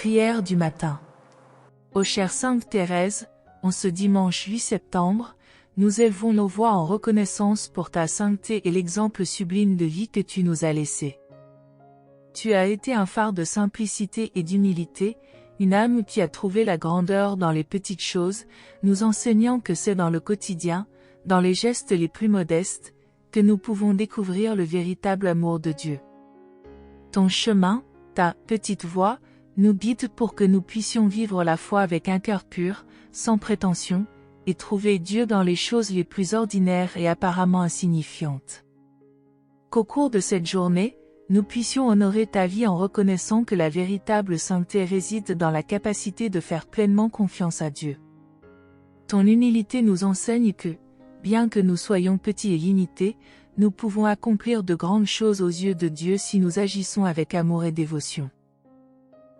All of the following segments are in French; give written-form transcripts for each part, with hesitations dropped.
Prière du matin. Ô chère Sainte Thérèse, en ce dimanche 8 septembre, nous élevons nos voix en reconnaissance pour ta sainteté et l'exemple sublime de vie que tu nous as laissé. Tu as été un phare de simplicité et d'humilité, une âme qui a trouvé la grandeur dans les petites choses, nous enseignant que c'est dans le quotidien, dans les gestes les plus modestes, que nous pouvons découvrir le véritable amour de Dieu. Ton chemin, ta petite voix, nous guide pour que nous puissions vivre la foi avec un cœur pur, sans prétention, et trouver Dieu dans les choses les plus ordinaires et apparemment insignifiantes. Qu'au cours de cette journée, nous puissions honorer ta vie en reconnaissant que la véritable sainteté réside dans la capacité de faire pleinement confiance à Dieu. Ton humilité nous enseigne que, bien que nous soyons petits et limités, nous pouvons accomplir de grandes choses aux yeux de Dieu si nous agissons avec amour et dévotion.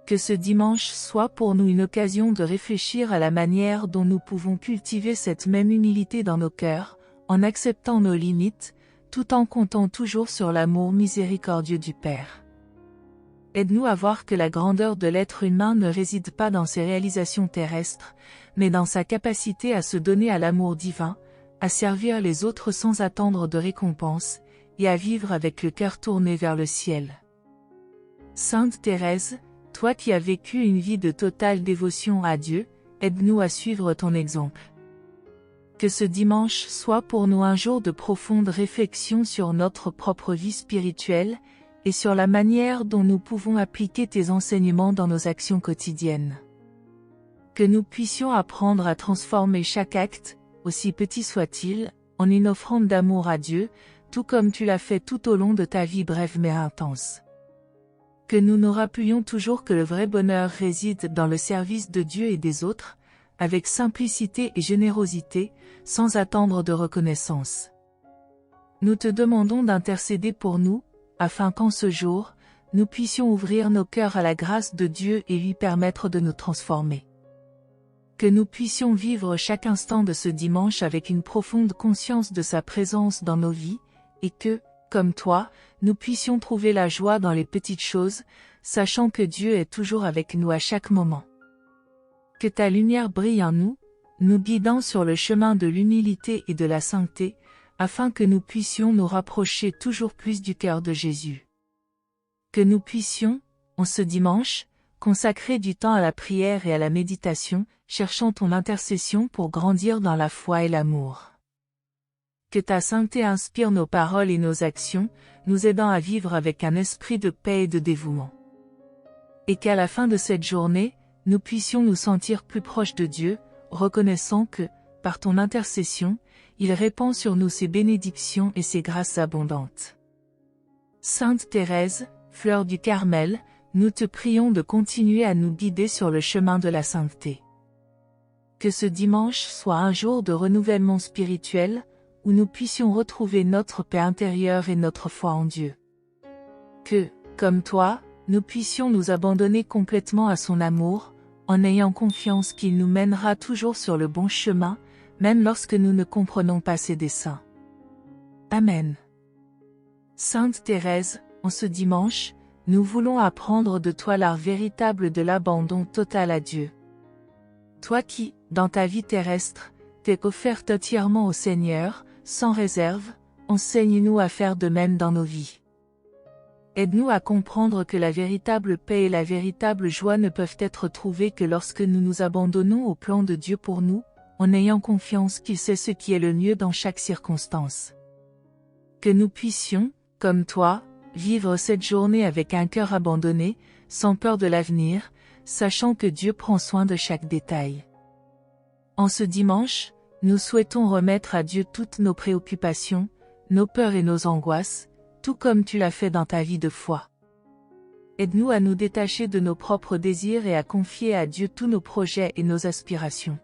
Que ce dimanche soit pour nous une occasion de réfléchir à la manière dont nous pouvons cultiver cette même humilité dans nos cœurs, en acceptant nos limites, tout en comptant toujours sur l'amour miséricordieux du Père. Aide-nous à voir que la grandeur de l'être humain ne réside pas dans ses réalisations terrestres, mais dans sa capacité à se donner à l'amour divin, à servir les autres sans attendre de récompense, et à vivre avec le cœur tourné vers le ciel. Sainte Thérèse, toi qui as vécu une vie de totale dévotion à Dieu, aide-nous à suivre ton exemple. Que ce dimanche soit pour nous un jour de profonde réflexion sur notre propre vie spirituelle, et sur la manière dont nous pouvons appliquer tes enseignements dans nos actions quotidiennes. Que nous puissions apprendre à transformer chaque acte, aussi petit soit-il, en une offrande d'amour à Dieu, tout comme tu l'as fait tout au long de ta vie brève mais intense. Que nous nous rappelions toujours que le vrai bonheur réside dans le service de Dieu et des autres, avec simplicité et générosité, sans attendre de reconnaissance. Nous te demandons d'intercéder pour nous, afin qu'en ce jour, nous puissions ouvrir nos cœurs à la grâce de Dieu et lui permettre de nous transformer. Que nous puissions vivre chaque instant de ce dimanche avec une profonde conscience de sa présence dans nos vies, et que, comme toi, nous puissions trouver la joie dans les petites choses, sachant que Dieu est toujours avec nous à chaque moment. Que ta lumière brille en nous, nous guidant sur le chemin de l'humilité et de la sainteté, afin que nous puissions nous rapprocher toujours plus du cœur de Jésus. Que nous puissions, en ce dimanche, consacrer du temps à la prière et à la méditation, cherchant ton intercession pour grandir dans la foi et l'amour. Que ta sainteté inspire nos paroles et nos actions, nous aidant à vivre avec un esprit de paix et de dévouement. Et qu'à la fin de cette journée, nous puissions nous sentir plus proches de Dieu, reconnaissant que, par ton intercession, il répand sur nous ses bénédictions et ses grâces abondantes. Sainte Thérèse, fleur du Carmel, nous te prions de continuer à nous guider sur le chemin de la sainteté. Que ce dimanche soit un jour de renouvellement spirituel, où nous puissions retrouver notre paix intérieure et notre foi en Dieu. Que, comme toi, nous puissions nous abandonner complètement à son amour, en ayant confiance qu'il nous mènera toujours sur le bon chemin, même lorsque nous ne comprenons pas ses desseins. Amen. Sainte Thérèse, en ce dimanche, nous voulons apprendre de toi l'art véritable de l'abandon total à Dieu. Toi qui, dans ta vie terrestre, t'es offerte entièrement au Seigneur, sans réserve, enseigne-nous à faire de même dans nos vies. Aide-nous à comprendre que la véritable paix et la véritable joie ne peuvent être trouvées que lorsque nous nous abandonnons au plan de Dieu pour nous, en ayant confiance qu'il sait ce qui est le mieux dans chaque circonstance. Que nous puissions, comme toi, vivre cette journée avec un cœur abandonné, sans peur de l'avenir, sachant que Dieu prend soin de chaque détail. En ce dimanche, nous souhaitons remettre à Dieu toutes nos préoccupations, nos peurs et nos angoisses, tout comme tu l'as fait dans ta vie de foi. Aide-nous à nous détacher de nos propres désirs et à confier à Dieu tous nos projets et nos aspirations.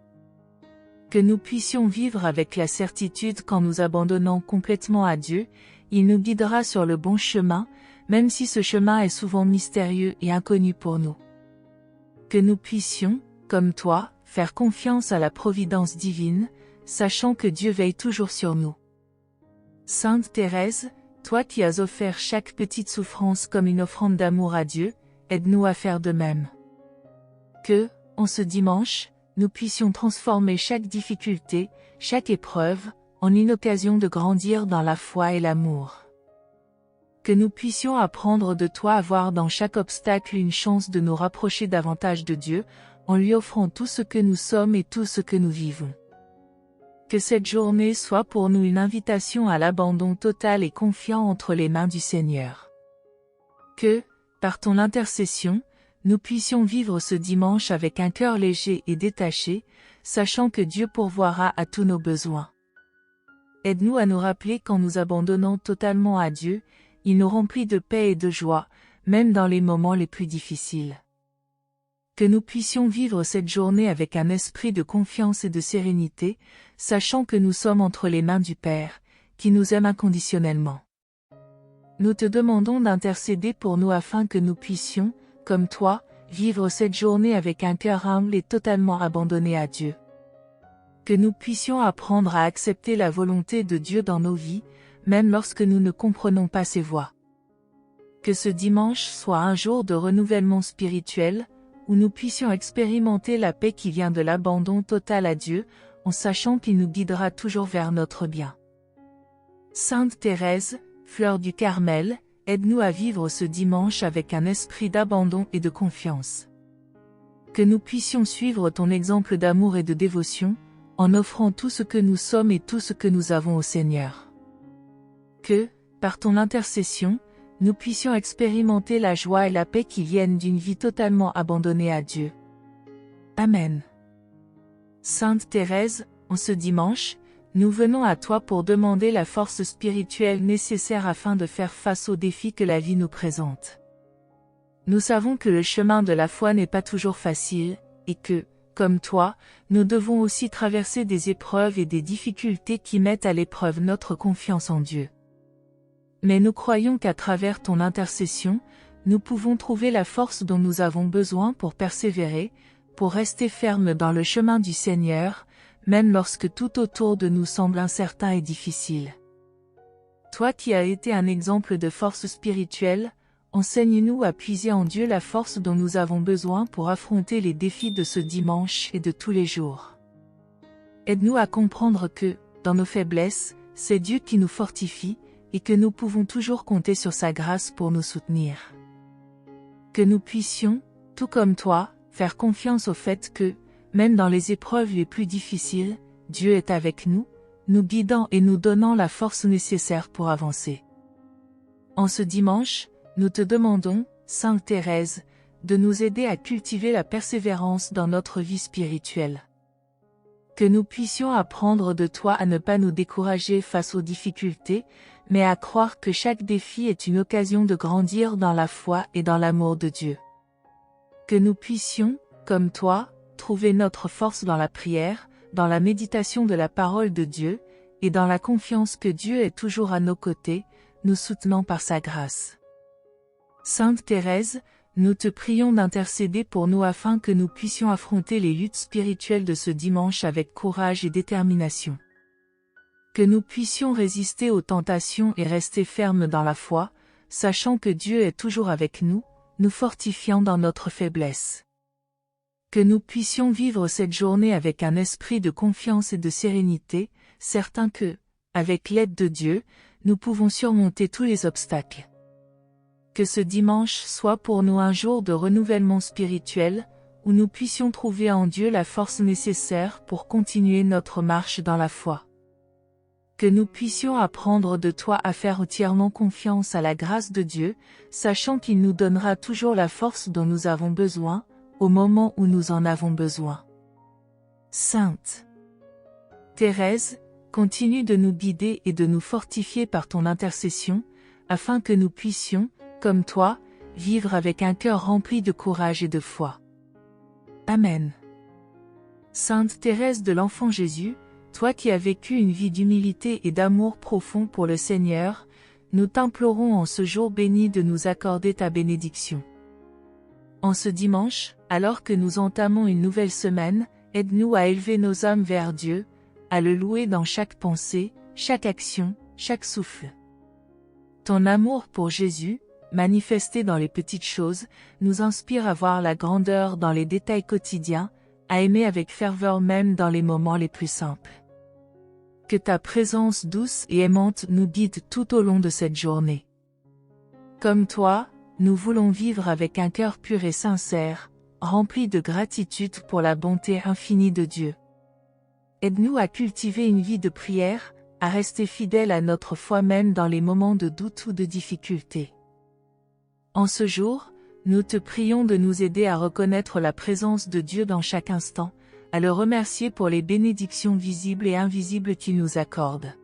Que nous puissions vivre avec la certitude qu'en nous abandonnant complètement à Dieu, il nous guidera sur le bon chemin, même si ce chemin est souvent mystérieux et inconnu pour nous. Que nous puissions, comme toi, faire confiance à la providence divine, sachant que Dieu veille toujours sur nous. Sainte Thérèse, toi qui as offert chaque petite souffrance comme une offrande d'amour à Dieu, aide-nous à faire de même. Que, en ce dimanche, nous puissions transformer chaque difficulté, chaque épreuve, en une occasion de grandir dans la foi et l'amour. Que nous puissions apprendre de toi à voir dans chaque obstacle une chance de nous rapprocher davantage de Dieu, en lui offrant tout ce que nous sommes et tout ce que nous vivons. Que cette journée soit pour nous une invitation à l'abandon total et confiant entre les mains du Seigneur. Que, par ton intercession, nous puissions vivre ce dimanche avec un cœur léger et détaché, sachant que Dieu pourvoira à tous nos besoins. Aide-nous à nous rappeler qu'en nous abandonnant totalement à Dieu, il nous remplit de paix et de joie, même dans les moments les plus difficiles. Que nous puissions vivre cette journée avec un esprit de confiance et de sérénité, sachant que nous sommes entre les mains du Père, qui nous aime inconditionnellement. Nous te demandons d'intercéder pour nous afin que nous puissions, comme toi, vivre cette journée avec un cœur humble et totalement abandonné à Dieu. Que nous puissions apprendre à accepter la volonté de Dieu dans nos vies, même lorsque nous ne comprenons pas ses voies. Que ce dimanche soit un jour de renouvellement spirituel, où nous puissions expérimenter la paix qui vient de l'abandon total à Dieu, en sachant qu'il nous guidera toujours vers notre bien. Sainte Thérèse, fleur du Carmel, aide-nous à vivre ce dimanche avec un esprit d'abandon et de confiance. Que nous puissions suivre ton exemple d'amour et de dévotion, en offrant tout ce que nous sommes et tout ce que nous avons au Seigneur. Que, par ton intercession, nous puissions expérimenter la joie et la paix qui viennent d'une vie totalement abandonnée à Dieu. Amen. Sainte Thérèse, en ce dimanche, nous venons à toi pour demander la force spirituelle nécessaire afin de faire face aux défis que la vie nous présente. Nous savons que le chemin de la foi n'est pas toujours facile, et que, comme toi, nous devons aussi traverser des épreuves et des difficultés qui mettent à l'épreuve notre confiance en Dieu. Mais nous croyons qu'à travers ton intercession, nous pouvons trouver la force dont nous avons besoin pour persévérer, pour rester fermes dans le chemin du Seigneur, même lorsque tout autour de nous semble incertain et difficile. Toi qui as été un exemple de force spirituelle, enseigne-nous à puiser en Dieu la force dont nous avons besoin pour affronter les défis de ce dimanche et de tous les jours. Aide-nous à comprendre que, dans nos faiblesses, c'est Dieu qui nous fortifie, et que nous pouvons toujours compter sur sa grâce pour nous soutenir. Que nous puissions, tout comme toi, faire confiance au fait que, même dans les épreuves les plus difficiles, Dieu est avec nous, nous guidant et nous donnant la force nécessaire pour avancer. En ce dimanche, nous te demandons, Sainte Thérèse, de nous aider à cultiver la persévérance dans notre vie spirituelle. Que nous puissions apprendre de toi à ne pas nous décourager face aux difficultés, mais à croire que chaque défi est une occasion de grandir dans la foi et dans l'amour de Dieu. Que nous puissions, comme toi, trouver notre force dans la prière, dans la méditation de la parole de Dieu, et dans la confiance que Dieu est toujours à nos côtés, nous soutenant par sa grâce. Sainte Thérèse, nous te prions d'intercéder pour nous afin que nous puissions affronter les luttes spirituelles de ce dimanche avec courage et détermination. Que nous puissions résister aux tentations et rester fermes dans la foi, sachant que Dieu est toujours avec nous, nous fortifiant dans notre faiblesse. Que nous puissions vivre cette journée avec un esprit de confiance et de sérénité, certains que, avec l'aide de Dieu, nous pouvons surmonter tous les obstacles. Que ce dimanche soit pour nous un jour de renouvellement spirituel, où nous puissions trouver en Dieu la force nécessaire pour continuer notre marche dans la foi. Que nous puissions apprendre de toi à faire entièrement confiance à la grâce de Dieu, sachant qu'il nous donnera toujours la force dont nous avons besoin, au moment où nous en avons besoin. Sainte Thérèse, continue de nous guider et de nous fortifier par ton intercession, afin que nous puissions, comme toi, vivre avec un cœur rempli de courage et de foi. Amen. Sainte Thérèse de l'Enfant Jésus, toi qui as vécu une vie d'humilité et d'amour profond pour le Seigneur, nous t'implorons en ce jour béni de nous accorder ta bénédiction. En ce dimanche, alors que nous entamons une nouvelle semaine, aide-nous à élever nos âmes vers Dieu, à le louer dans chaque pensée, chaque action, chaque souffle. Ton amour pour Jésus, manifestée dans les petites choses, nous inspire à voir la grandeur dans les détails quotidiens, à aimer avec ferveur même dans les moments les plus simples. Que ta présence douce et aimante nous guide tout au long de cette journée. Comme toi, nous voulons vivre avec un cœur pur et sincère, rempli de gratitude pour la bonté infinie de Dieu. Aide-nous à cultiver une vie de prière, à rester fidèles à notre foi même dans les moments de doute ou de difficulté. En ce jour, nous te prions de nous aider à reconnaître la présence de Dieu dans chaque instant, à le remercier pour les bénédictions visibles et invisibles qu'il nous accorde.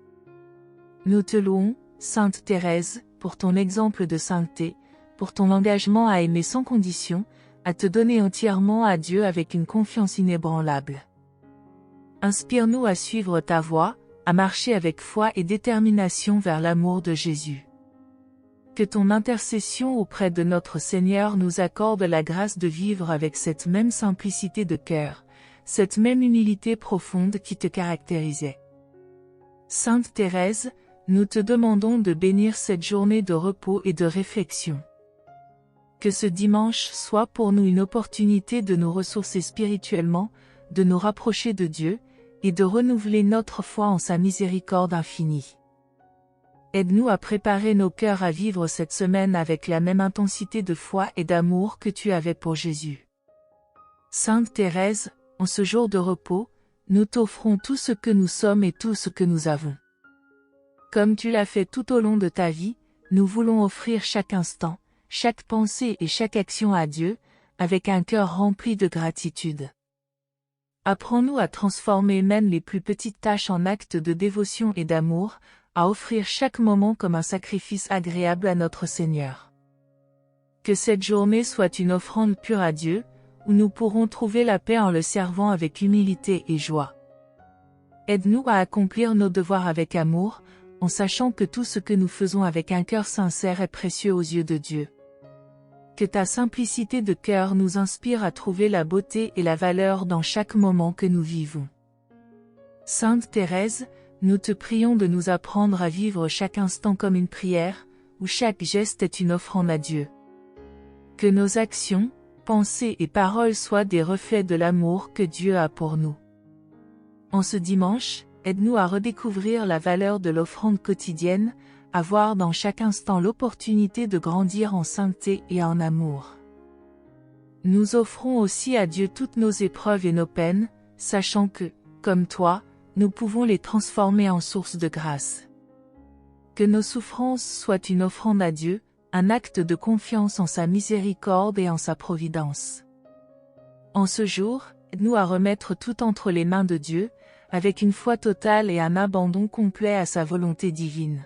Nous te louons, Sainte Thérèse, pour ton exemple de sainteté, pour ton engagement à aimer sans condition, à te donner entièrement à Dieu avec une confiance inébranlable. Inspire-nous à suivre ta voie, à marcher avec foi et détermination vers l'amour de Jésus. Que ton intercession auprès de notre Seigneur nous accorde la grâce de vivre avec cette même simplicité de cœur, cette même humilité profonde qui te caractérisait. Sainte Thérèse, nous te demandons de bénir cette journée de repos et de réflexion. Que ce dimanche soit pour nous une opportunité de nous ressourcer spirituellement, de nous rapprocher de Dieu, et de renouveler notre foi en sa miséricorde infinie. Aide-nous à préparer nos cœurs à vivre cette semaine avec la même intensité de foi et d'amour que tu avais pour Jésus. Sainte Thérèse, en ce jour de repos, nous t'offrons tout ce que nous sommes et tout ce que nous avons. Comme tu l'as fait tout au long de ta vie, nous voulons offrir chaque instant, chaque pensée et chaque action à Dieu, avec un cœur rempli de gratitude. Apprends-nous à transformer même les plus petites tâches en actes de dévotion et d'amour, à offrir chaque moment comme un sacrifice agréable à notre Seigneur. Que cette journée soit une offrande pure à Dieu, où nous pourrons trouver la paix en le servant avec humilité et joie. Aide-nous à accomplir nos devoirs avec amour, en sachant que tout ce que nous faisons avec un cœur sincère est précieux aux yeux de Dieu. Que ta simplicité de cœur nous inspire à trouver la beauté et la valeur dans chaque moment que nous vivons. Sainte Thérèse, nous te prions de nous apprendre à vivre chaque instant comme une prière, où chaque geste est une offrande à Dieu. Que nos actions, pensées et paroles soient des reflets de l'amour que Dieu a pour nous. En ce dimanche, aide-nous à redécouvrir la valeur de l'offrande quotidienne, à voir dans chaque instant l'opportunité de grandir en sainteté et en amour. Nous offrons aussi à Dieu toutes nos épreuves et nos peines, sachant que, comme toi, nous pouvons les transformer en source de grâce. Que nos souffrances soient une offrande à Dieu, un acte de confiance en sa miséricorde et en sa providence. En ce jour, aide-nous à remettre tout entre les mains de Dieu, avec une foi totale et un abandon complet à sa volonté divine.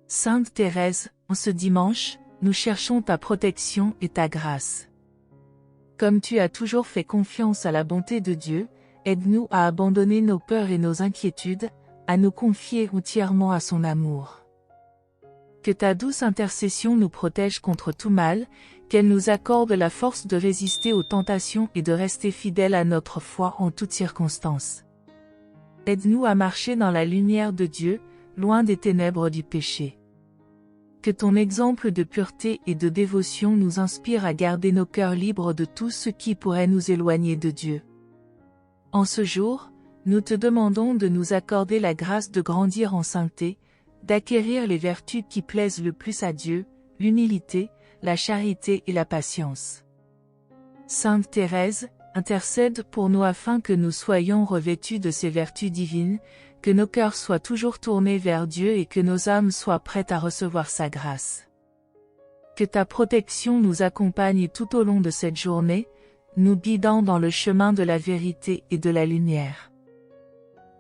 Sainte Thérèse, en ce dimanche, nous cherchons ta protection et ta grâce. Comme tu as toujours fait confiance à la bonté de Dieu, aide-nous à abandonner nos peurs et nos inquiétudes, à nous confier entièrement à son amour. Que ta douce intercession nous protège contre tout mal, qu'elle nous accorde la force de résister aux tentations et de rester fidèles à notre foi en toutes circonstances. Aide-nous à marcher dans la lumière de Dieu, loin des ténèbres du péché. Que ton exemple de pureté et de dévotion nous inspire à garder nos cœurs libres de tout ce qui pourrait nous éloigner de Dieu. En ce jour, nous te demandons de nous accorder la grâce de grandir en sainteté, d'acquérir les vertus qui plaisent le plus à Dieu, l'humilité, la charité et la patience. Sainte Thérèse, intercède pour nous afin que nous soyons revêtus de ces vertus divines, que nos cœurs soient toujours tournés vers Dieu et que nos âmes soient prêtes à recevoir sa grâce. Que ta protection nous accompagne tout au long de cette journée, nous guidant dans le chemin de la vérité et de la lumière.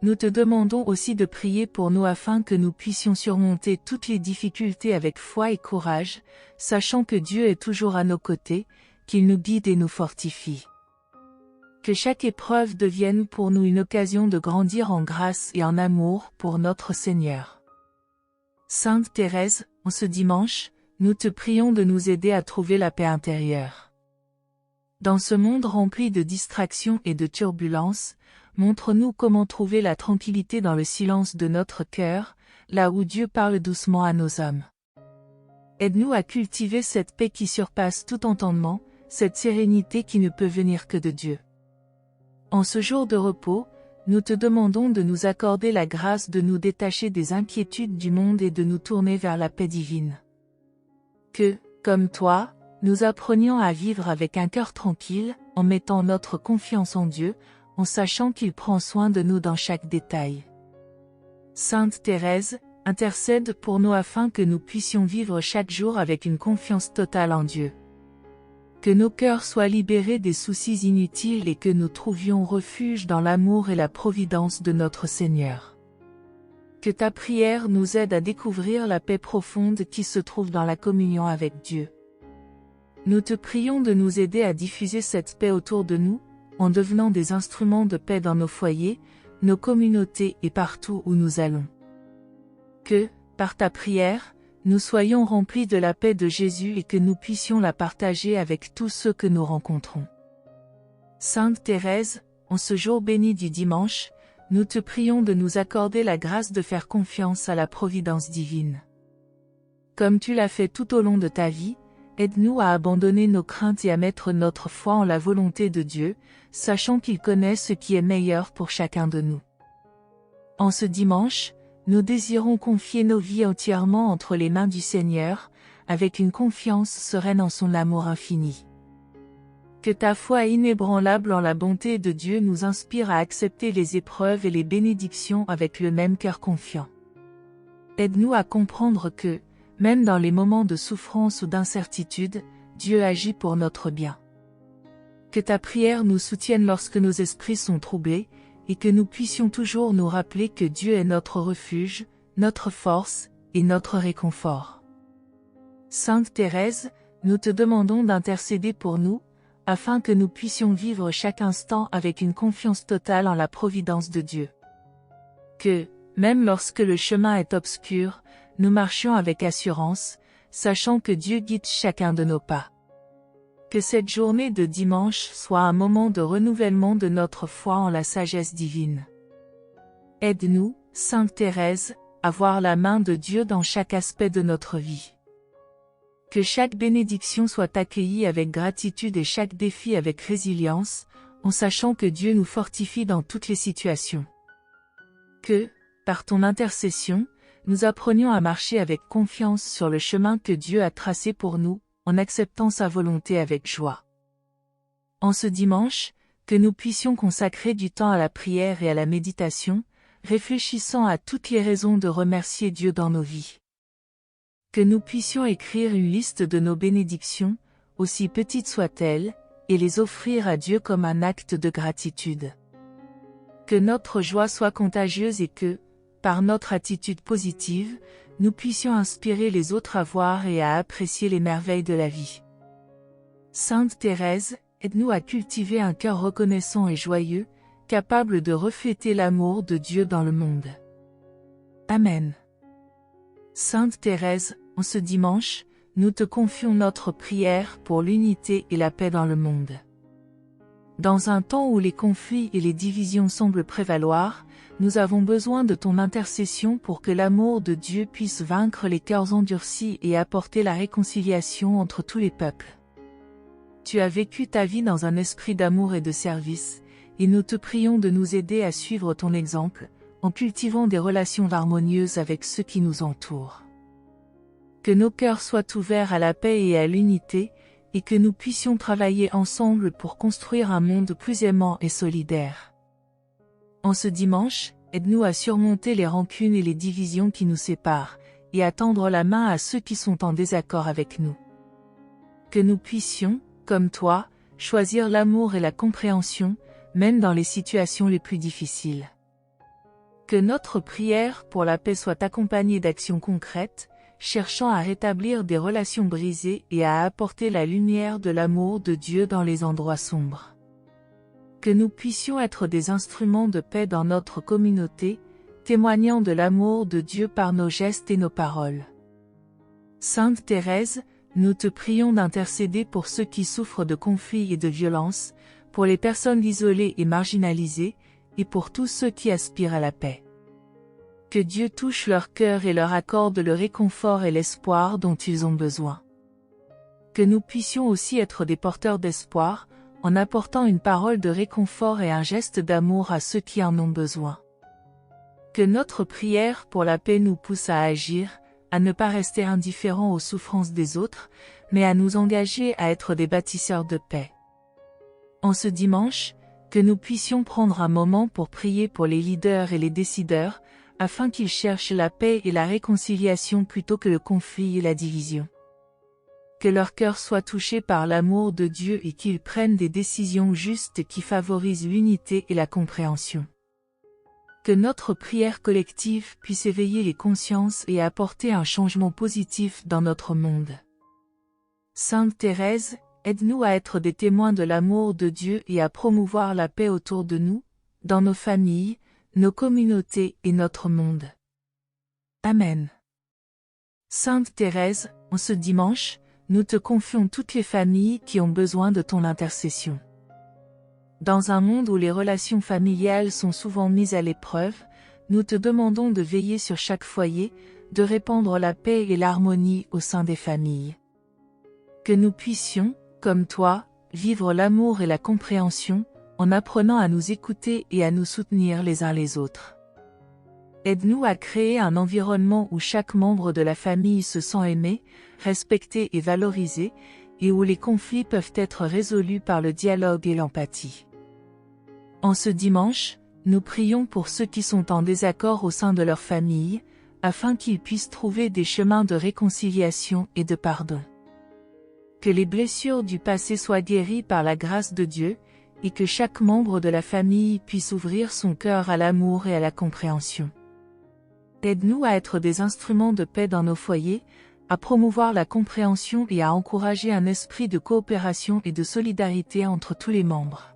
Nous te demandons aussi de prier pour nous afin que nous puissions surmonter toutes les difficultés avec foi et courage, sachant que Dieu est toujours à nos côtés, qu'il nous guide et nous fortifie. Que chaque épreuve devienne pour nous une occasion de grandir en grâce et en amour pour notre Seigneur. Sainte Thérèse, en ce dimanche, nous te prions de nous aider à trouver la paix intérieure. Dans ce monde rempli de distractions et de turbulences, montre-nous comment trouver la tranquillité dans le silence de notre cœur, là où Dieu parle doucement à nos âmes. Aide-nous à cultiver cette paix qui surpasse tout entendement, cette sérénité qui ne peut venir que de Dieu. En ce jour de repos, nous te demandons de nous accorder la grâce de nous détacher des inquiétudes du monde et de nous tourner vers la paix divine. Que, comme toi, nous apprenions à vivre avec un cœur tranquille, en mettant notre confiance en Dieu, en sachant qu'il prend soin de nous dans chaque détail. Sainte Thérèse, intercède pour nous afin que nous puissions vivre chaque jour avec une confiance totale en Dieu. Que nos cœurs soient libérés des soucis inutiles et que nous trouvions refuge dans l'amour et la providence de notre Seigneur. Que ta prière nous aide à découvrir la paix profonde qui se trouve dans la communion avec Dieu. Nous te prions de nous aider à diffuser cette paix autour de nous, en devenant des instruments de paix dans nos foyers, nos communautés et partout où nous allons. Que, par ta prière, nous soyons remplis de la paix de Jésus et que nous puissions la partager avec tous ceux que nous rencontrons. Sainte Thérèse, en ce jour béni du dimanche, nous te prions de nous accorder la grâce de faire confiance à la providence divine. Comme tu l'as fait tout au long de ta vie, aide-nous à abandonner nos craintes et à mettre notre foi en la volonté de Dieu, sachant qu'il connaît ce qui est meilleur pour chacun de nous. En ce dimanche, nous désirons confier nos vies entièrement entre les mains du Seigneur, avec une confiance sereine en son amour infini. Que ta foi inébranlable en la bonté de Dieu nous inspire à accepter les épreuves et les bénédictions avec le même cœur confiant. Aide-nous à comprendre que, même dans les moments de souffrance ou d'incertitude, Dieu agit pour notre bien. Que ta prière nous soutienne lorsque nos esprits sont troublés, et que nous puissions toujours nous rappeler que Dieu est notre refuge, notre force, et notre réconfort. Sainte Thérèse, nous te demandons d'intercéder pour nous, afin que nous puissions vivre chaque instant avec une confiance totale en la providence de Dieu. Que, même lorsque le chemin est obscur, nous marchions avec assurance, sachant que Dieu guide chacun de nos pas. Que cette journée de dimanche soit un moment de renouvellement de notre foi en la sagesse divine. Aide-nous, Sainte Thérèse, à voir la main de Dieu dans chaque aspect de notre vie. Que chaque bénédiction soit accueillie avec gratitude et chaque défi avec résilience, en sachant que Dieu nous fortifie dans toutes les situations. Que, par ton intercession, nous apprenions à marcher avec confiance sur le chemin que Dieu a tracé pour nous, en acceptant sa volonté avec joie. En ce dimanche, que nous puissions consacrer du temps à la prière et à la méditation, réfléchissant à toutes les raisons de remercier Dieu dans nos vies. Que nous puissions écrire une liste de nos bénédictions, aussi petites soient-elles, et les offrir à Dieu comme un acte de gratitude. Que notre joie soit contagieuse et que, par notre attitude positive, nous puissions inspirer les autres à voir et à apprécier les merveilles de la vie. Sainte Thérèse, aide-nous à cultiver un cœur reconnaissant et joyeux, capable de refléter l'amour de Dieu dans le monde. Amen. Sainte Thérèse, en ce dimanche, nous te confions notre prière pour l'unité et la paix dans le monde. Dans un temps où les conflits et les divisions semblent prévaloir, nous avons besoin de ton intercession pour que l'amour de Dieu puisse vaincre les cœurs endurcis et apporter la réconciliation entre tous les peuples. Tu as vécu ta vie dans un esprit d'amour et de service, et nous te prions de nous aider à suivre ton exemple, en cultivant des relations harmonieuses avec ceux qui nous entourent. Que nos cœurs soient ouverts à la paix et à l'unité, et que nous puissions travailler ensemble pour construire un monde plus aimant et solidaire. En ce dimanche, aide-nous à surmonter les rancunes et les divisions qui nous séparent, et à tendre la main à ceux qui sont en désaccord avec nous. Que nous puissions, comme toi, choisir l'amour et la compréhension, même dans les situations les plus difficiles. Que notre prière pour la paix soit accompagnée d'actions concrètes, cherchant à rétablir des relations brisées et à apporter la lumière de l'amour de Dieu dans les endroits sombres. Que nous puissions être des instruments de paix dans notre communauté, témoignant de l'amour de Dieu par nos gestes et nos paroles. Sainte Thérèse, nous te prions d'intercéder pour ceux qui souffrent de conflits et de violences, pour les personnes isolées et marginalisées, et pour tous ceux qui aspirent à la paix. Que Dieu touche leur cœur et leur accorde le réconfort et l'espoir dont ils ont besoin. Que nous puissions aussi être des porteurs d'espoir, en apportant une parole de réconfort et un geste d'amour à ceux qui en ont besoin. Que notre prière pour la paix nous pousse à agir, à ne pas rester indifférents aux souffrances des autres, mais à nous engager à être des bâtisseurs de paix. En ce dimanche, que nous puissions prendre un moment pour prier pour les leaders et les décideurs, afin qu'ils cherchent la paix et la réconciliation plutôt que le conflit et la division. Que leur cœur soit touché par l'amour de Dieu et qu'ils prennent des décisions justes qui favorisent l'unité et la compréhension. Que notre prière collective puisse éveiller les consciences et apporter un changement positif dans notre monde. Sainte Thérèse, aide-nous à être des témoins de l'amour de Dieu et à promouvoir la paix autour de nous, dans nos familles, nos communautés et notre monde. Amen. Sainte Thérèse, en ce dimanche, nous te confions toutes les familles qui ont besoin de ton intercession. Dans un monde où les relations familiales sont souvent mises à l'épreuve, nous te demandons de veiller sur chaque foyer, de répandre la paix et l'harmonie au sein des familles. Que nous puissions, comme toi, vivre l'amour et la compréhension, en apprenant à nous écouter et à nous soutenir les uns les autres. Aide-nous à créer un environnement où chaque membre de la famille se sent aimé, respecté et valorisé, et où les conflits peuvent être résolus par le dialogue et l'empathie. En ce dimanche, nous prions pour ceux qui sont en désaccord au sein de leur famille, afin qu'ils puissent trouver des chemins de réconciliation et de pardon. Que les blessures du passé soient guéries par la grâce de Dieu, et que chaque membre de la famille puisse ouvrir son cœur à l'amour et à la compréhension. Aide-nous à être des instruments de paix dans nos foyers, à promouvoir la compréhension et à encourager un esprit de coopération et de solidarité entre tous les membres.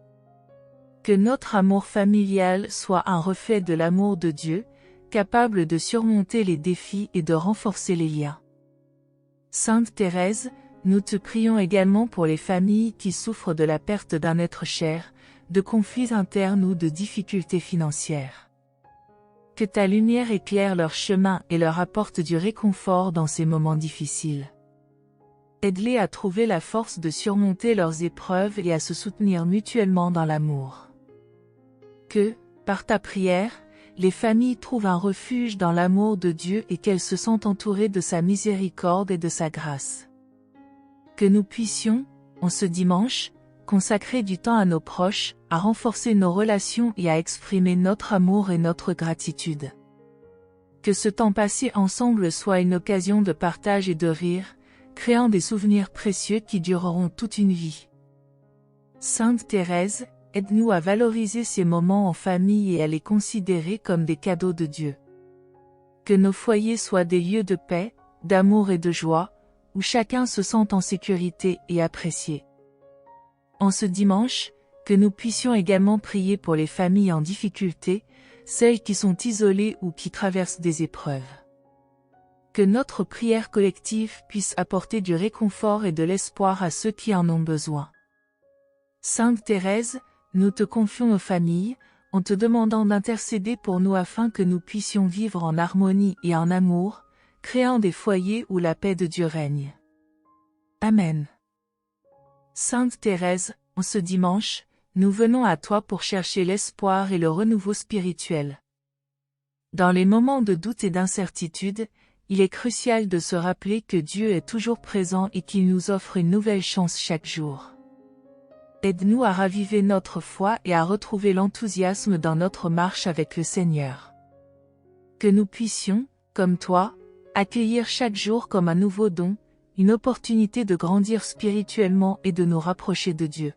Que notre amour familial soit un reflet de l'amour de Dieu, capable de surmonter les défis et de renforcer les liens. Sainte Thérèse, nous te prions également pour les familles qui souffrent de la perte d'un être cher, de conflits internes ou de difficultés financières. Que ta lumière éclaire leur chemin et leur apporte du réconfort dans ces moments difficiles. Aide-les à trouver la force de surmonter leurs épreuves et à se soutenir mutuellement dans l'amour. Que, par ta prière, les familles trouvent un refuge dans l'amour de Dieu et qu'elles se sentent entourées de sa miséricorde et de sa grâce. Que nous puissions, en ce dimanche, consacrer du temps à nos proches, à renforcer nos relations et à exprimer notre amour et notre gratitude. Que ce temps passé ensemble soit une occasion de partage et de rire, créant des souvenirs précieux qui dureront toute une vie. Sainte Thérèse, aide-nous à valoriser ces moments en famille et à les considérer comme des cadeaux de Dieu. Que nos foyers soient des lieux de paix, d'amour et de joie, où chacun se sente en sécurité et apprécié. En ce dimanche, que nous puissions également prier pour les familles en difficulté, celles qui sont isolées ou qui traversent des épreuves. Que notre prière collective puisse apporter du réconfort et de l'espoir à ceux qui en ont besoin. Sainte Thérèse, nous te confions nos familles, en te demandant d'intercéder pour nous afin que nous puissions vivre en harmonie et en amour, créant des foyers où la paix de Dieu règne. Amen. Sainte Thérèse, en ce dimanche, nous venons à toi pour chercher l'espoir et le renouveau spirituel. Dans les moments de doute et d'incertitude, il est crucial de se rappeler que Dieu est toujours présent et qu'il nous offre une nouvelle chance chaque jour. Aide-nous à raviver notre foi et à retrouver l'enthousiasme dans notre marche avec le Seigneur. Que nous puissions, comme toi, accueillir chaque jour comme un nouveau don, une opportunité de grandir spirituellement et de nous rapprocher de Dieu.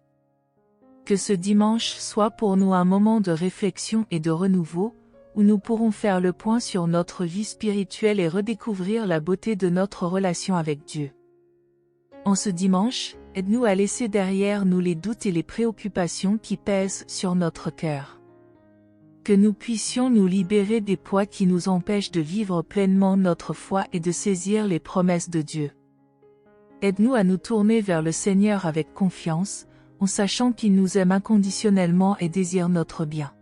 Que ce dimanche soit pour nous un moment de réflexion et de renouveau, où nous pourrons faire le point sur notre vie spirituelle et redécouvrir la beauté de notre relation avec Dieu. En ce dimanche, aide-nous à laisser derrière nous les doutes et les préoccupations qui pèsent sur notre cœur. Que nous puissions nous libérer des poids qui nous empêchent de vivre pleinement notre foi et de saisir les promesses de Dieu. Aide-nous à nous tourner vers le Seigneur avec confiance, en sachant qu'il nous aime inconditionnellement et désire notre bien.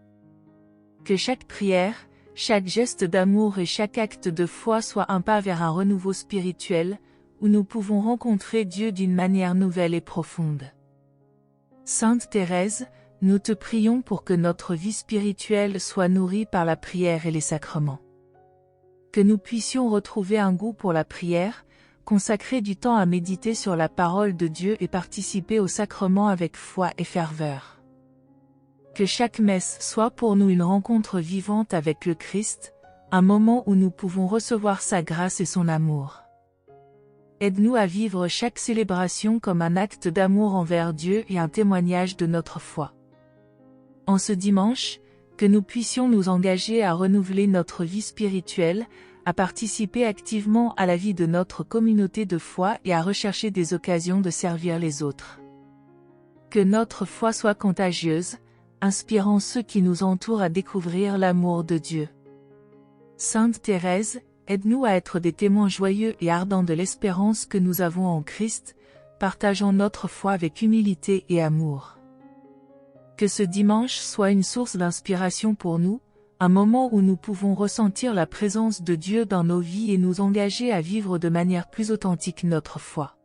Que chaque prière, chaque geste d'amour et chaque acte de foi soit un pas vers un renouveau spirituel, où nous pouvons rencontrer Dieu d'une manière nouvelle et profonde. Sainte Thérèse, nous te prions pour que notre vie spirituelle soit nourrie par la prière et les sacrements. Que nous puissions retrouver un goût pour la prière, consacrer du temps à méditer sur la parole de Dieu et participer aux sacrements avec foi et ferveur. Que chaque messe soit pour nous une rencontre vivante avec le Christ, un moment où nous pouvons recevoir sa grâce et son amour. Aide-nous à vivre chaque célébration comme un acte d'amour envers Dieu et un témoignage de notre foi. En ce dimanche, que nous puissions nous engager à renouveler notre vie spirituelle, à participer activement à la vie de notre communauté de foi et à rechercher des occasions de servir les autres. Que notre foi soit contagieuse, inspirant ceux qui nous entourent à découvrir l'amour de Dieu. Sainte Thérèse, aide-nous à être des témoins joyeux et ardents de l'espérance que nous avons en Christ, partageant notre foi avec humilité et amour. Que ce dimanche soit une source d'inspiration pour nous, un moment où nous pouvons ressentir la présence de Dieu dans nos vies et nous engager à vivre de manière plus authentique notre foi.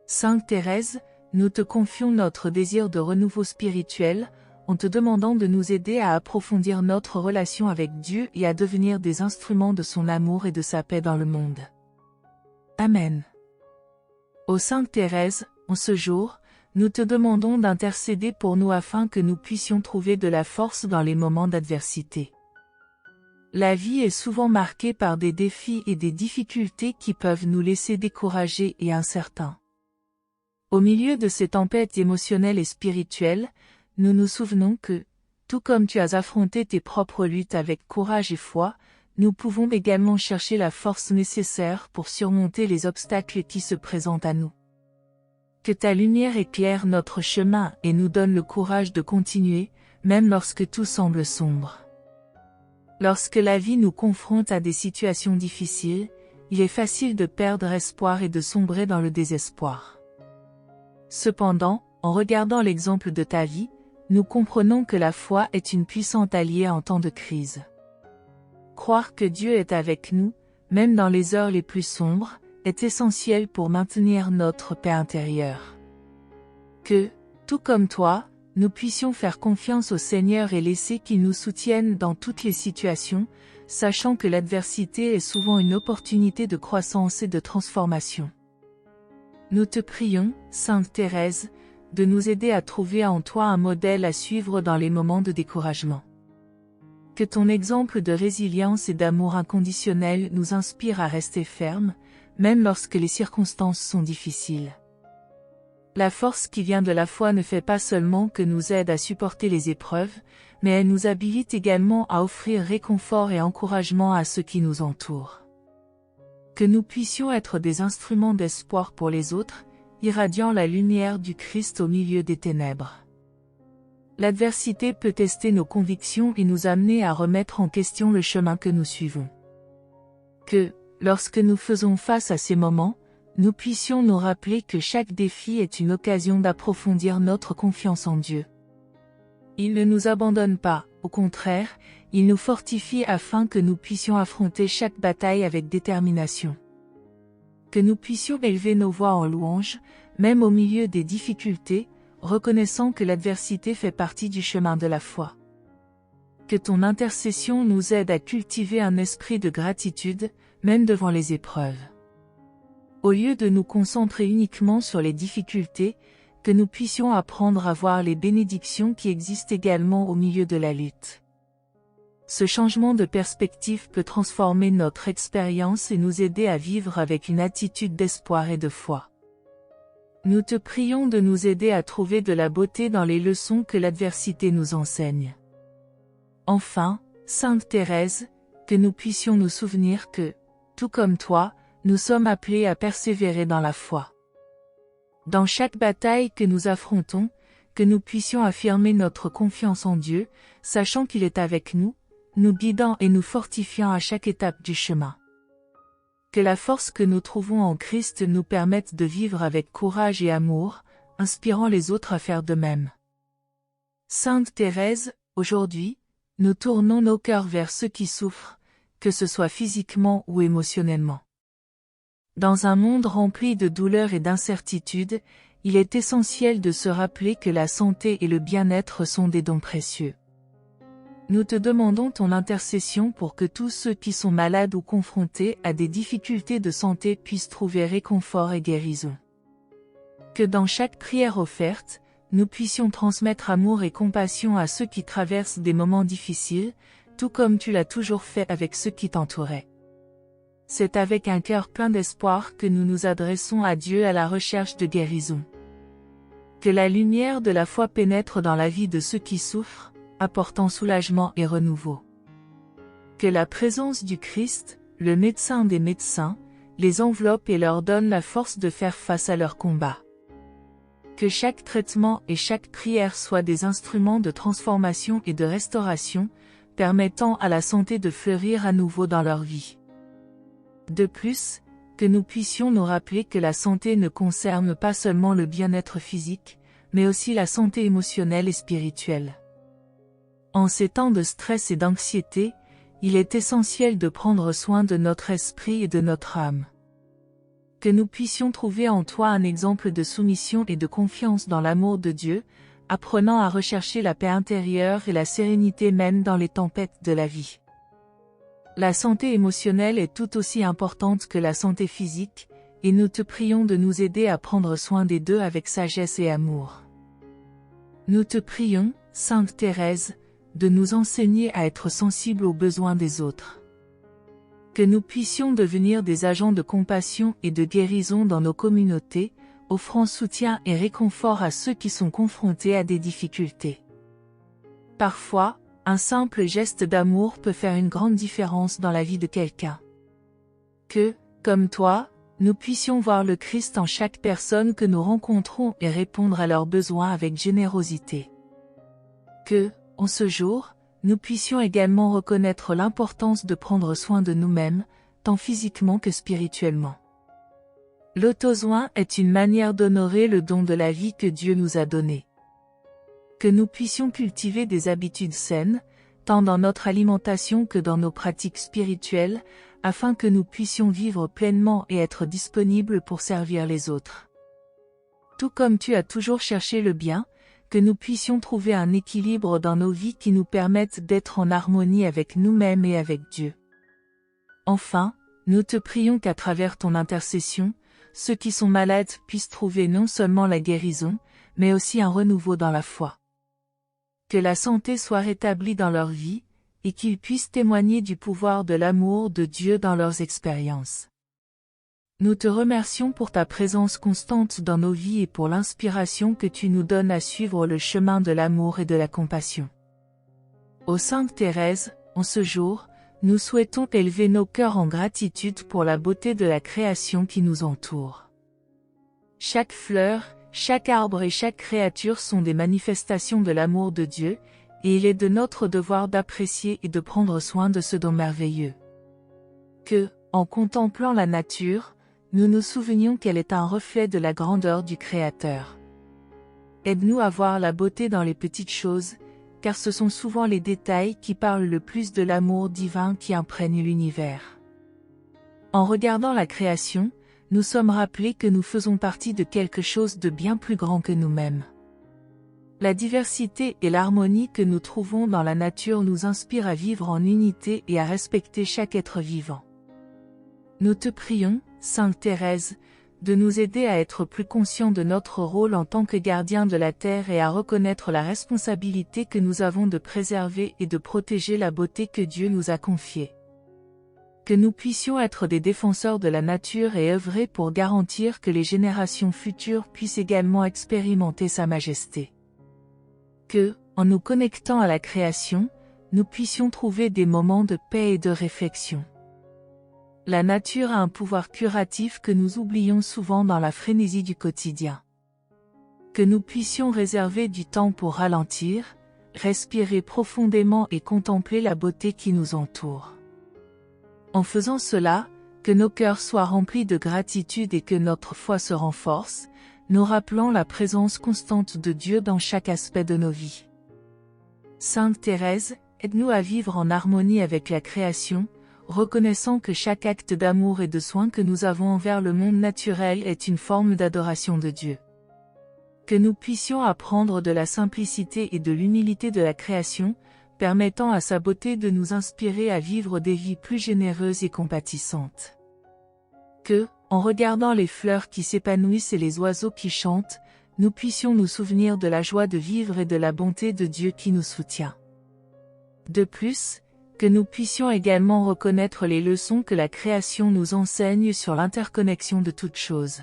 Sainte Thérèse, nous te confions notre désir de renouveau spirituel, en te demandant de nous aider à approfondir notre relation avec Dieu et à devenir des instruments de son amour et de sa paix dans le monde. Amen. Ô Sainte Thérèse, en ce jour, nous te demandons d'intercéder pour nous afin que nous puissions trouver de la force dans les moments d'adversité. La vie est souvent marquée par des défis et des difficultés qui peuvent nous laisser découragés et incertains. Au milieu de ces tempêtes émotionnelles et spirituelles, nous nous souvenons que, tout comme tu as affronté tes propres luttes avec courage et foi, nous pouvons également chercher la force nécessaire pour surmonter les obstacles qui se présentent à nous. Que ta lumière éclaire notre chemin et nous donne le courage de continuer, même lorsque tout semble sombre. Lorsque la vie nous confronte à des situations difficiles, il est facile de perdre espoir et de sombrer dans le désespoir. Cependant, en regardant l'exemple de ta vie, nous comprenons que la foi est une puissante alliée en temps de crise. Croire que Dieu est avec nous, même dans les heures les plus sombres, est essentiel pour maintenir notre paix intérieure. Que, tout comme toi, nous puissions faire confiance au Seigneur et laisser qu'il nous soutienne dans toutes les situations, sachant que l'adversité est souvent une opportunité de croissance et de transformation. Nous te prions, Sainte Thérèse, de nous aider à trouver en toi un modèle à suivre dans les moments de découragement. Que ton exemple de résilience et d'amour inconditionnel nous inspire à rester fermes, même lorsque les circonstances sont difficiles. La force qui vient de la foi ne fait pas seulement que nous aide à supporter les épreuves, mais elle nous habilite également à offrir réconfort et encouragement à ceux qui nous entourent. Que nous puissions être des instruments d'espoir pour les autres, irradiant la lumière du Christ au milieu des ténèbres. L'adversité peut tester nos convictions et nous amener à remettre en question le chemin que nous suivons. Que, lorsque nous faisons face à ces moments, nous puissions nous rappeler que chaque défi est une occasion d'approfondir notre confiance en Dieu. Il ne nous abandonne pas, au contraire, il nous fortifie afin que nous puissions affronter chaque bataille avec détermination. Que nous puissions élever nos voix en louange, même au milieu des difficultés, reconnaissant que l'adversité fait partie du chemin de la foi. Que ton intercession nous aide à cultiver un esprit de gratitude, même devant les épreuves. Au lieu de nous concentrer uniquement sur les difficultés, que nous puissions apprendre à voir les bénédictions qui existent également au milieu de la lutte. Ce changement de perspective peut transformer notre expérience et nous aider à vivre avec une attitude d'espoir et de foi. Nous te prions de nous aider à trouver de la beauté dans les leçons que l'adversité nous enseigne. Enfin, Sainte Thérèse, que nous puissions nous souvenir que, tout comme toi, nous sommes appelés à persévérer dans la foi. Dans chaque bataille que nous affrontons, que nous puissions affirmer notre confiance en Dieu, sachant qu'il est avec nous, nous guidant et nous fortifiant à chaque étape du chemin. Que la force que nous trouvons en Christ nous permette de vivre avec courage et amour, inspirant les autres à faire de même. Sainte Thérèse, aujourd'hui, nous tournons nos cœurs vers ceux qui souffrent, que ce soit physiquement ou émotionnellement. Dans un monde rempli de douleurs et d'incertitudes, il est essentiel de se rappeler que la santé et le bien-être sont des dons précieux. Nous te demandons ton intercession pour que tous ceux qui sont malades ou confrontés à des difficultés de santé puissent trouver réconfort et guérison. Que dans chaque prière offerte, nous puissions transmettre amour et compassion à ceux qui traversent des moments difficiles, tout comme tu l'as toujours fait avec ceux qui t'entouraient. C'est avec un cœur plein d'espoir que nous nous adressons à Dieu à la recherche de guérison. Que la lumière de la foi pénètre dans la vie de ceux qui souffrent, apportant soulagement et renouveau. Que la présence du Christ, le médecin des médecins, les enveloppe et leur donne la force de faire face à leur combat. Que chaque traitement et chaque prière soient des instruments de transformation et de restauration, permettant à la santé de fleurir à nouveau dans leur vie. De plus, que nous puissions nous rappeler que la santé ne concerne pas seulement le bien-être physique, mais aussi la santé émotionnelle et spirituelle. En ces temps de stress et d'anxiété, il est essentiel de prendre soin de notre esprit et de notre âme. Que nous puissions trouver en toi un exemple de soumission et de confiance dans l'amour de Dieu, apprenant à rechercher la paix intérieure et la sérénité même dans les tempêtes de la vie. La santé émotionnelle est tout aussi importante que la santé physique, et nous te prions de nous aider à prendre soin des deux avec sagesse et amour. Nous te prions, Sainte Thérèse, de nous enseigner à être sensibles aux besoins des autres. Que nous puissions devenir des agents de compassion et de guérison dans nos communautés, offrant soutien et réconfort à ceux qui sont confrontés à des difficultés. Parfois, un simple geste d'amour peut faire une grande différence dans la vie de quelqu'un. Que, comme toi, nous puissions voir le Christ en chaque personne que nous rencontrons et répondre à leurs besoins avec générosité. Que, en ce jour, nous puissions également reconnaître l'importance de prendre soin de nous-mêmes, tant physiquement que spirituellement. L'auto-soin est une manière d'honorer le don de la vie que Dieu nous a donné. Que nous puissions cultiver des habitudes saines, tant dans notre alimentation que dans nos pratiques spirituelles, afin que nous puissions vivre pleinement et être disponibles pour servir les autres. Tout comme tu as toujours cherché le bien, que nous puissions trouver un équilibre dans nos vies qui nous permette d'être en harmonie avec nous-mêmes et avec Dieu. Enfin, nous te prions qu'à travers ton intercession, ceux qui sont malades puissent trouver non seulement la guérison, mais aussi un renouveau dans la foi. Que la santé soit rétablie dans leur vie, et qu'ils puissent témoigner du pouvoir de l'amour de Dieu dans leurs expériences. Nous te remercions pour ta présence constante dans nos vies et pour l'inspiration que tu nous donnes à suivre le chemin de l'amour et de la compassion. Ô Sainte Thérèse, en ce jour, nous souhaitons élever nos cœurs en gratitude pour la beauté de la création qui nous entoure. Chaque fleur, chaque arbre et chaque créature sont des manifestations de l'amour de Dieu, et il est de notre devoir d'apprécier et de prendre soin de ce don merveilleux. Que, en contemplant la nature, nous nous souvenions qu'elle est un reflet de la grandeur du Créateur. Aide-nous à voir la beauté dans les petites choses, car ce sont souvent les détails qui parlent le plus de l'amour divin qui imprègne l'univers. En regardant la création, nous sommes rappelés que nous faisons partie de quelque chose de bien plus grand que nous-mêmes. La diversité et l'harmonie que nous trouvons dans la nature nous inspirent à vivre en unité et à respecter chaque être vivant. Nous te prions, Sainte Thérèse, de nous aider à être plus conscients de notre rôle en tant que gardiens de la Terre et à reconnaître la responsabilité que nous avons de préserver et de protéger la beauté que Dieu nous a confiée. Que nous puissions être des défenseurs de la nature et œuvrer pour garantir que les générations futures puissent également expérimenter sa majesté. Que, en nous connectant à la création, nous puissions trouver des moments de paix et de réflexion. La nature a un pouvoir curatif que nous oublions souvent dans la frénésie du quotidien. Que nous puissions réserver du temps pour ralentir, respirer profondément et contempler la beauté qui nous entoure. En faisant cela, que nos cœurs soient remplis de gratitude et que notre foi se renforce, nous rappelant la présence constante de Dieu dans chaque aspect de nos vies. Sainte Thérèse, aide-nous à vivre en harmonie avec la création, reconnaissant que chaque acte d'amour et de soin que nous avons envers le monde naturel est une forme d'adoration de Dieu. Que nous puissions apprendre de la simplicité et de l'humilité de la création, permettant à sa beauté de nous inspirer à vivre des vies plus généreuses et compatissantes. Que, en regardant les fleurs qui s'épanouissent et les oiseaux qui chantent, nous puissions nous souvenir de la joie de vivre et de la bonté de Dieu qui nous soutient. De plus, que nous puissions également reconnaître les leçons que la création nous enseigne sur l'interconnexion de toutes choses.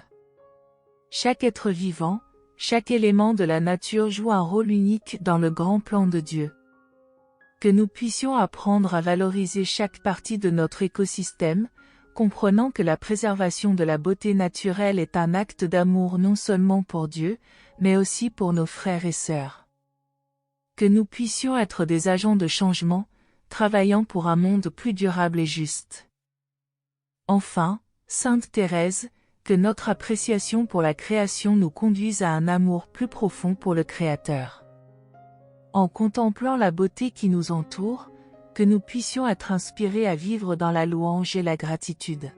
Chaque être vivant, chaque élément de la nature joue un rôle unique dans le grand plan de Dieu. Que nous puissions apprendre à valoriser chaque partie de notre écosystème, comprenant que la préservation de la beauté naturelle est un acte d'amour non seulement pour Dieu, mais aussi pour nos frères et sœurs. Que nous puissions être des agents de changement, travaillant pour un monde plus durable et juste. Enfin, Sainte Thérèse, que notre appréciation pour la création nous conduise à un amour plus profond pour le Créateur. En contemplant la beauté qui nous entoure, que nous puissions être inspirés à vivre dans la louange et la gratitude.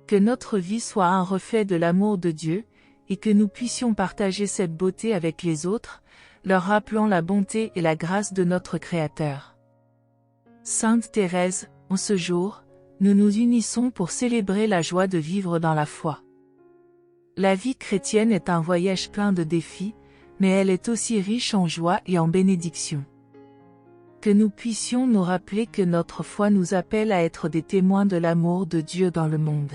Que notre vie soit un reflet de l'amour de Dieu, et que nous puissions partager cette beauté avec les autres, leur rappelant la bonté et la grâce de notre Créateur. Sainte Thérèse, en ce jour, nous nous unissons pour célébrer la joie de vivre dans la foi. La vie chrétienne est un voyage plein de défis, mais elle est aussi riche en joie et en bénédictions. Que nous puissions nous rappeler que notre foi nous appelle à être des témoins de l'amour de Dieu dans le monde.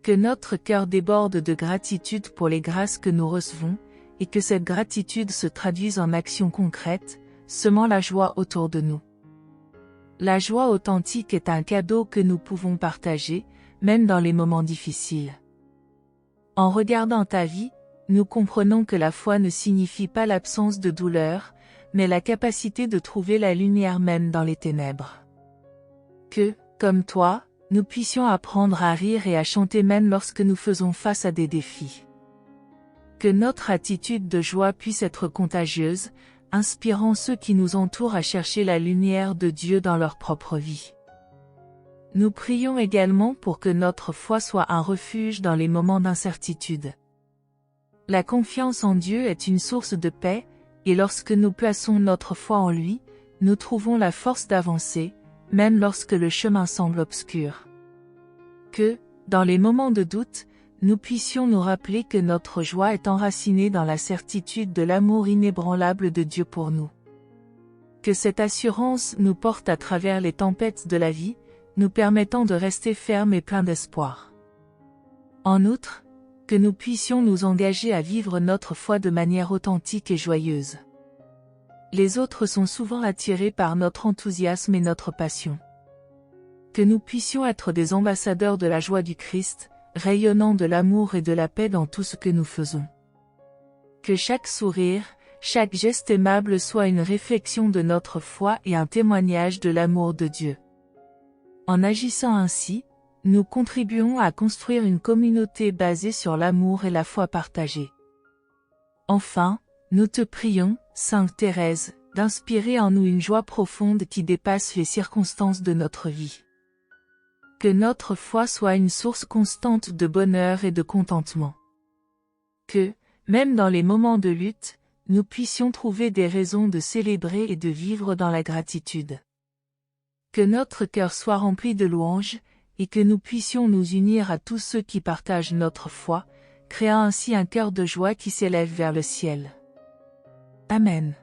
Que notre cœur déborde de gratitude pour les grâces que nous recevons, et que cette gratitude se traduise en actions concrètes, semant la joie autour de nous. La joie authentique est un cadeau que nous pouvons partager, même dans les moments difficiles. En regardant ta vie, nous comprenons que la foi ne signifie pas l'absence de douleur, mais la capacité de trouver la lumière même dans les ténèbres. Que, comme toi, nous puissions apprendre à rire et à chanter même lorsque nous faisons face à des défis. Que notre attitude de joie puisse être contagieuse, inspirant ceux qui nous entourent à chercher la lumière de Dieu dans leur propre vie. Nous prions également pour que notre foi soit un refuge dans les moments d'incertitude. La confiance en Dieu est une source de paix, et lorsque nous plaçons notre foi en lui, nous trouvons la force d'avancer, même lorsque le chemin semble obscur. Que, dans les moments de doute, nous puissions nous rappeler que notre joie est enracinée dans la certitude de l'amour inébranlable de Dieu pour nous. Que cette assurance nous porte à travers les tempêtes de la vie, nous permettant de rester fermes et pleins d'espoir. En outre, que nous puissions nous engager à vivre notre foi de manière authentique et joyeuse. Les autres sont souvent attirés par notre enthousiasme et notre passion. Que nous puissions être des ambassadeurs de la joie du Christ, rayonnant de l'amour et de la paix dans tout ce que nous faisons. Que chaque sourire, chaque geste aimable soit une réflexion de notre foi et un témoignage de l'amour de Dieu. En agissant ainsi, nous contribuons à construire une communauté basée sur l'amour et la foi partagée. Enfin, nous te prions, Sainte Thérèse, d'inspirer en nous une joie profonde qui dépasse les circonstances de notre vie. Que notre foi soit une source constante de bonheur et de contentement. Que, même dans les moments de lutte, nous puissions trouver des raisons de célébrer et de vivre dans la gratitude. Que notre cœur soit rempli de louanges, et que nous puissions nous unir à tous ceux qui partagent notre foi, créant ainsi un cœur de joie qui s'élève vers le ciel. Amen.